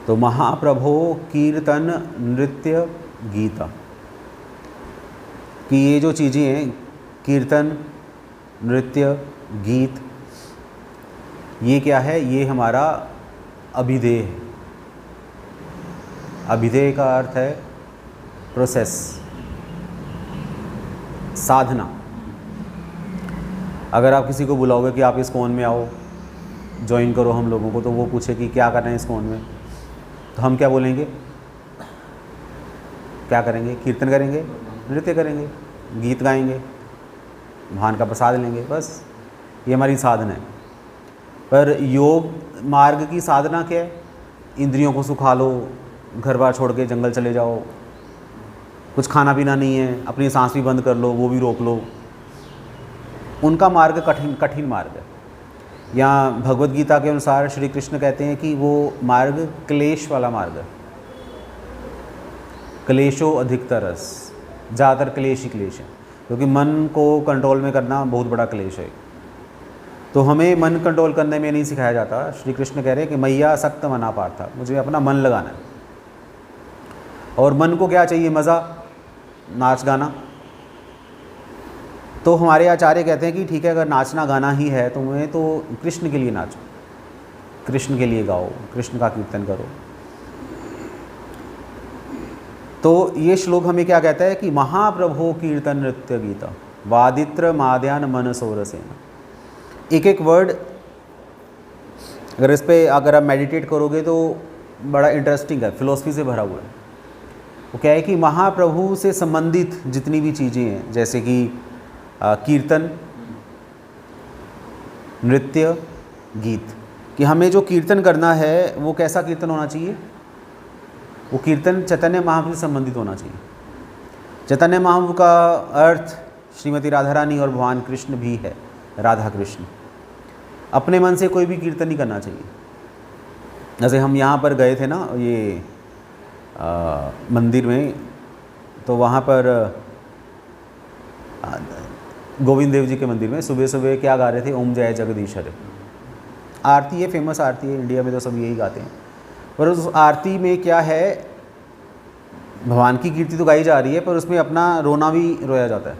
तो महाप्रभो कीर्तन नृत्य गीता कि ये जो चीज़ें हैं, कीर्तन नृत्य गीत, ये क्या है? ये हमारा अभिधेय है। अभिधेय का अर्थ है प्रोसेस, साधना। अगर आप किसी को बुलाओगे कि आप इस कौन में आओ, ज्वाइन करो हम लोगों को, तो वो पूछे कि क्या करना है इस कौन में, तो हम क्या बोलेंगे? क्या करेंगे? कीर्तन करेंगे, नृत्य करेंगे, गीत गाएंगे, भगवान का प्रसाद लेंगे, बस ये हमारी साधना है। पर योग मार्ग की साधना क्या है? इंद्रियों को सुखा लो, घर बार छोड़ के जंगल चले जाओ, कुछ खाना पीना नहीं है, अपनी सांस भी बंद कर लो, वो भी रोक लो। उनका मार्ग कठिन मार्ग है। यहाँ भगवत गीता के अनुसार श्री कृष्ण कहते हैं कि वो मार्ग क्लेश वाला मार्ग है। क्लेशो अधिकतरस, ज़्यादातर क्लेश ही क्लेश है, क्योंकि मन को कंट्रोल में करना बहुत बड़ा क्लेश है। तो हमें मन कंट्रोल करने में नहीं सिखाया जाता। श्री कृष्ण कह रहे हैं कि मैया सक्त मना पार्था, मुझे अपना मन लगाना है। और मन को क्या चाहिए? मज़ा, नाच गाना। तो हमारे आचार्य कहते हैं कि ठीक है, अगर नाचना गाना ही है तुम्हें तो कृष्ण के लिए नाचो, कृष्ण के लिए गाओ, कृष्ण का कीर्तन करो। तो ये श्लोक हमें क्या कहता है कि महाप्रभो कीर्तन नृत्य गीता वादित्र माद्यान मन सोरसेन। एक एक वर्ड अगर आप मेडिटेट करोगे तो बड़ा इंटरेस्टिंग है, फिलॉसफी से भरा हुआ है। वो क्या है कि महाप्रभु से संबंधित जितनी भी चीज़ें हैं, जैसे कि कीर्तन, नृत्य, गीत, कि हमें जो कीर्तन करना है वो कैसा कीर्तन होना चाहिए? वो कीर्तन चैतन्य महाप्रभु से संबंधित होना चाहिए। चैतन्य महाप्रभु का अर्थ श्रीमती राधा रानी और भगवान कृष्ण भी है, राधा कृष्ण। अपने मन से कोई भी कीर्तन नहीं करना चाहिए। जैसे हम यहाँ पर गए थे ना ये मंदिर में, तो वहाँ पर गोविंद देव जी के मंदिर में सुबह सुबह क्या गा रहे थे? ओम जय जगदीश हरे। आरती है, फेमस आरती है, इंडिया में तो सब यही गाते हैं। पर उस आरती में क्या है? भगवान की कीर्ति तो गाई जा रही है, पर उसमें अपना रोना भी रोया जाता है,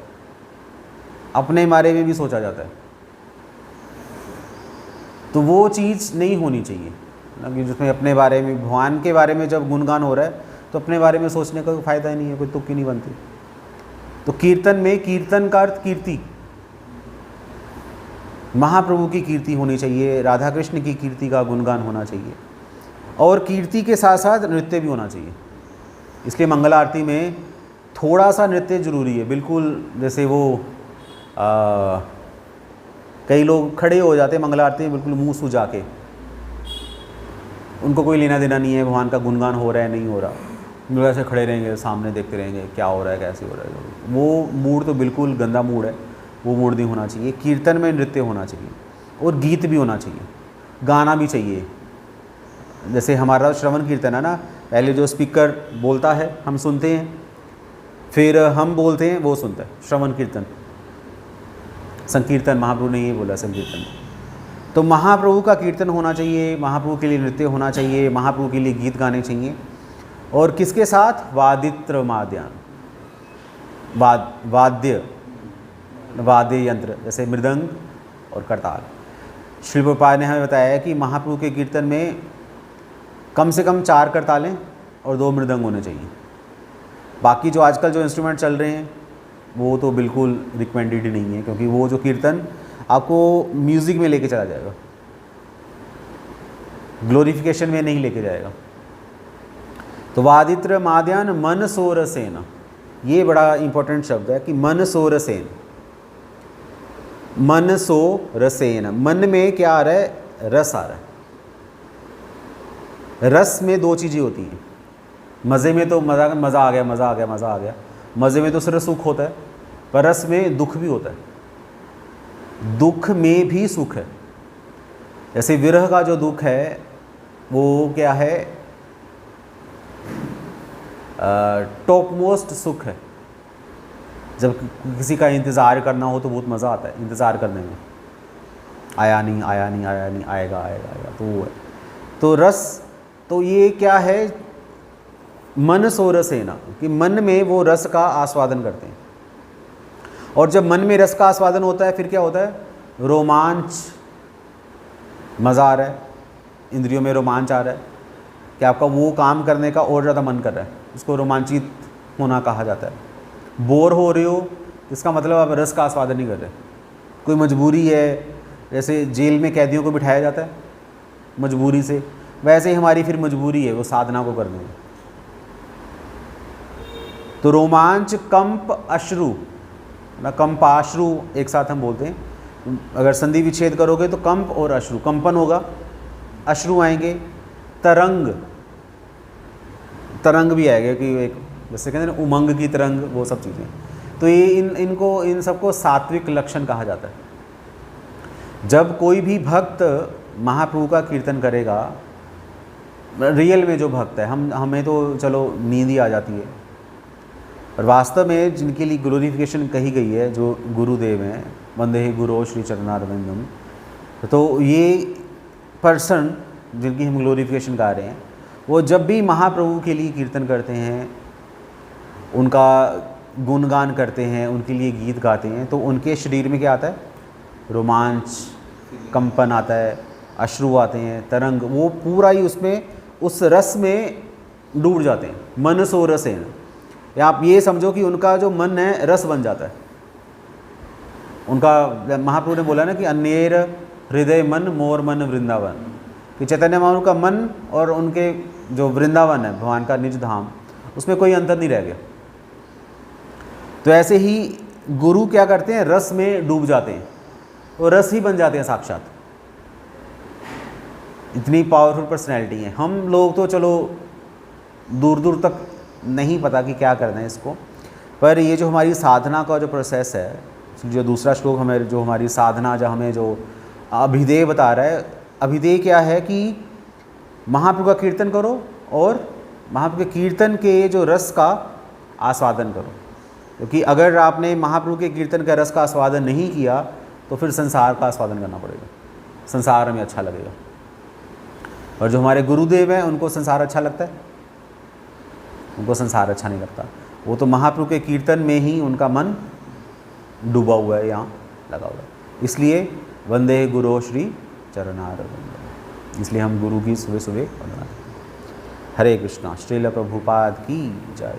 अपने बारे में भी सोचा जाता है। तो वो चीज़ नहीं होनी चाहिए ना, कि जिसमें अपने बारे में, भगवान के बारे में जब गुणगान हो रहा है तो अपने बारे में सोचने का कोई फ़ायदा ही नहीं है, कोई तुक्की नहीं बनती। तो कीर्तन में, कीर्तन का अर्थ कीर्ति, महाप्रभु की कीर्ति होनी चाहिए, राधा कृष्ण की कीर्ति का गुणगान होना चाहिए, और कीर्ति के साथ साथ नृत्य भी होना चाहिए। इसलिए मंगल आरती में थोड़ा सा नृत्य जरूरी है। बिल्कुल जैसे वो कई लोग खड़े हो जाते हैं मंगल आरती में बिल्कुल मुंह सूजा के, उनको कोई लेना देना नहीं है भगवान का गुणगान हो रहा है नहीं हो रहा, लोग ऐसे खड़े रहेंगे, सामने देखते रहेंगे क्या हो रहा है, कैसे हो रहा है। वो मूड तो बिल्कुल गंदा मूड है, वो मूड नहीं होना चाहिए। कीर्तन में नृत्य होना चाहिए और गीत भी होना चाहिए, गाना भी चाहिए। जैसे हमारा श्रवण कीर्तन है ना, पहले जो स्पीकर बोलता है हम सुनते हैं, फिर हम बोलते हैं वो सुनता है, श्रवण कीर्तन। संकीर्तन महाप्रभु ने ये बोला, संकीर्तन। तो महाप्रभु का कीर्तन होना चाहिए, महाप्रभु के लिए नृत्य होना चाहिए, महाप्रभु के लिए गीत गाने चाहिए। और किसके साथ? वादित्र माद्यान, वाद्य यंत्र, जैसे मृदंग और करताल। श्री प्रभुपाद ने हमें बताया है कि महाप्रभु के कीर्तन में कम से कम 4 करतालें और 2 मृदंग होने चाहिए। बाकी जो आजकल जो इंस्ट्रूमेंट चल रहे हैं वो तो बिल्कुल रिकमेंडेड ही नहीं है, क्योंकि वो जो कीर्तन आपको म्यूज़िक में लेके चला जाएगा, ग्लोरिफिकेशन में नहीं लेके जाएगा। तो वादित्र माद्यान मन सोरसेन, ये बड़ा इंपॉर्टेंट शब्द है कि मन सोरसेन, मन सो रसेन। मन में क्या आ रहा है? रस आ रहा है। रस में 2 चीज़ें होती हैं। मज़े में तो मज़ा आ गया, मज़ा आ गया, मज़ा आ गया। मज़े में तो सिर्फ सुख होता है, पर रस में दुख भी होता है। दुख में भी सुख है। जैसे विरह का जो दुख है वो क्या है? टॉप मोस्ट सुख है। जब किसी का इंतज़ार करना हो तो बहुत मज़ा आता है इंतज़ार करने में, आया नहीं आया नहीं आया नहीं, आएगा आएगा आएगा, तो वो है। तो रस तो ये क्या है, मन सो रसेना, कि मन में वो रस का आस्वादन करते हैं। और जब मन में रस का आस्वादन होता है फिर क्या होता है, रोमांच, मज़ा आ रहा है, इंद्रियों में रोमांच आ रहा है कि आपका वो काम करने का और ज़्यादा मन कर रहा है, उसको रोमांचित होना कहा जाता है। बोर हो रहे हो, इसका मतलब आप रस का आस्वादन नहीं कर रहे। कोई मजबूरी है, जैसे जेल में कैदियों को बिठाया जाता है मजबूरी से, वैसे ही हमारी फिर मजबूरी है वो साधना को करने में। तो रोमांच, कंप, अश्रु ना, कंपाश्रु एक साथ हम बोलते हैं। अगर संधि विच्छेद करोगे तो कंप और अश्रु, कंपन होगा, अश्रु आएंगे, तरंग, तरंग भी आएगा कि एक जैसे कहते हैं ना उमंग की तरंग, वो सब चीज़ें। तो ये इन सबको सात्विक लक्षण कहा जाता है। जब कोई भी भक्त महाप्रभु का कीर्तन करेगा, रियल में जो भक्त है, हमें तो चलो नींद ही आ जाती है, और वास्तव में जिनके लिए ग्लोरिफिकेशन कही गई है, जो गुरुदेव हैं, वंदे गुरो श्री चरणारविंदम, तो ये पर्सन जिनकी हम ग्लोरिफिकेशन गा रहे हैं, वो जब भी महाप्रभु के लिए कीर्तन करते हैं, उनका गुणगान करते हैं, उनके लिए गीत गाते हैं, तो उनके शरीर में क्या आता है, रोमांच, कंपन आता है, अश्रु आते हैं, तरंग, वो पूरा ही उसमें उस रस में डूब जाते हैं। मन सो रसेन, या आप ये समझो कि उनका जो मन है रस बन जाता है उनका। महाप्रभु ने बोला ना कि अन्येर हृदय मन मोर मन वृंदावन, कि चैतन्य महाप्रभु का मन और उनके जो वृंदावन है, भगवान का निज धाम, उसमें कोई अंतर नहीं रह गया। तो ऐसे ही गुरु क्या करते हैं, रस में डूब जाते हैं, वो रस ही बन जाते हैं साक्षात। इतनी पावरफुल पर्सनैलिटी है। हम लोग तो चलो दूर दूर तक नहीं पता कि क्या करना है इसको, पर ये जो हमारी साधना का जो प्रोसेस है, जो दूसरा श्लोक हमें, जो हमारी साधना, जो हमें जो अभिधेय बता रहा है, अभिधेय क्या है कि महाप्रभु का कीर्तन करो और महाप्रभु के कीर्तन के जो रस का आस्वादन करो। क्योंकि अगर आपने महाप्रभु के कीर्तन का रस का आस्वादन नहीं किया तो फिर संसार का आस्वादन करना पड़ेगा, संसार हमें अच्छा लगेगा। और जो हमारे गुरुदेव हैं उनको संसार अच्छा लगता है, उनको संसार अच्छा नहीं लगता। वो तो महाप्रभु के कीर्तन में ही उनका मन डूबा हुआ है, यहाँ लगा हुआ है। इसलिए वंदे गुरो श्री चरणारविंदम, इसलिए हम गुरु की सुबह सुबह वंदना करते हैं। हरे कृष्णा। श्रील प्रभुपाद की जय।